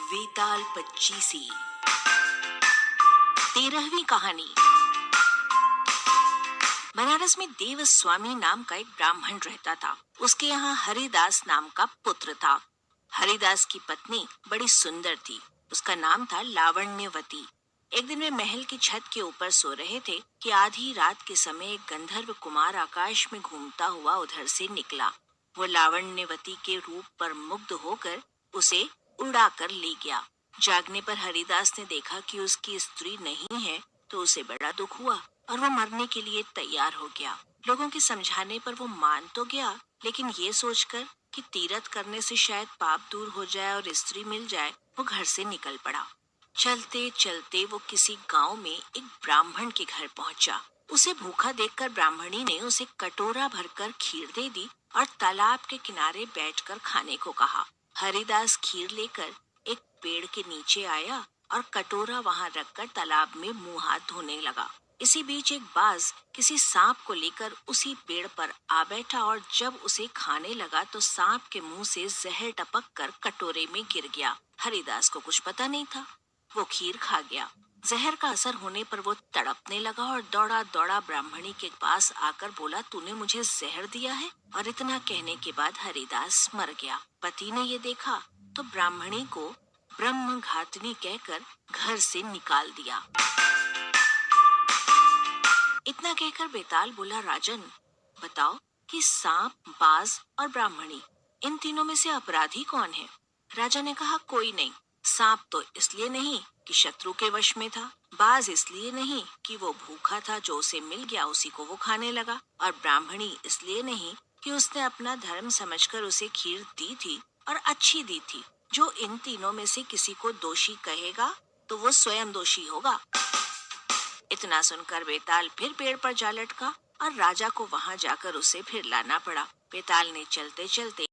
वेताल पच्चीसी। 13वीं कहानी। बनारस में देवस्वामी नाम का एक ब्राह्मण रहता था। उसके यहाँ हरिदास नाम का पुत्र था। हरिदास की पत्नी बड़ी सुंदर थी। उसका नाम था लावण्यवती। एक दिन वे महल की छत के ऊपर सो रहे थे कि आधी रात के समय एक गंधर्व कुमार आकाश में घूमता हुआ उधर से निकला। वो लावण्यवती के रूप पर मुग्ध होकर उसे उड़ा कर ले गया। जागने पर हरिदास ने देखा कि उसकी स्त्री नहीं है, तो उसे बड़ा दुख हुआ और वो मरने के लिए तैयार हो गया। लोगों के समझाने पर वो मान तो गया, लेकिन ये सोचकर कि तीरथ करने से शायद पाप दूर हो जाए और स्त्री मिल जाए, वो घर से निकल पड़ा। चलते चलते वो किसी गांव में एक ब्राह्मण के घर पहुंचा। उसे भूखा देखकर ब्राह्मणी ने उसे कटोरा भरकर खीर दे दी और तालाब के किनारे बैठकर खाने को कहा। हरिदास खीर लेकर एक पेड़ के नीचे आया और कटोरा वहां रखकर तालाब में मुंह हाथ धोने लगा। इसी बीच एक बाज किसी सांप को लेकर उसी पेड़ पर आ बैठा और जब उसे खाने लगा तो सांप के मुंह से जहर टपक कर कटोरे में गिर गया। हरिदास को कुछ पता नहीं था। वो खीर खा गया। जहर का असर होने पर वो तड़पने लगा और दौड़ा दौड़ा ब्राह्मणी के पास आकर बोला, तूने मुझे जहर दिया है? और इतना कहने के बाद हरिदास मर गया। पति ने ये देखा तो ब्राह्मणी को ब्रह्म घातनी कहकर घर से निकाल दिया। इतना कहकर बेताल बोला, राजन बताओ कि सांप, बाज और ब्राह्मणी, इन तीनों में से अपराधी कौन है? राजा ने कहा, कोई नहीं। सांप तो इसलिए नहीं कि शत्रु के वश में था, बाज इसलिए नहीं कि वो भूखा था, जो उसे मिल गया उसी को वो खाने लगा, और ब्राह्मणी इसलिए नहीं कि उसने अपना धर्म समझकर उसे खीर दी थी और अच्छी दी थी। जो इन तीनों में से किसी को दोषी कहेगा तो वो स्वयं दोषी होगा। इतना सुनकर बेताल फिर पेड़ पर जा लटका और राजा को वहां जाकर उसे फिर लाना पड़ा। बेताल ने चलते चलते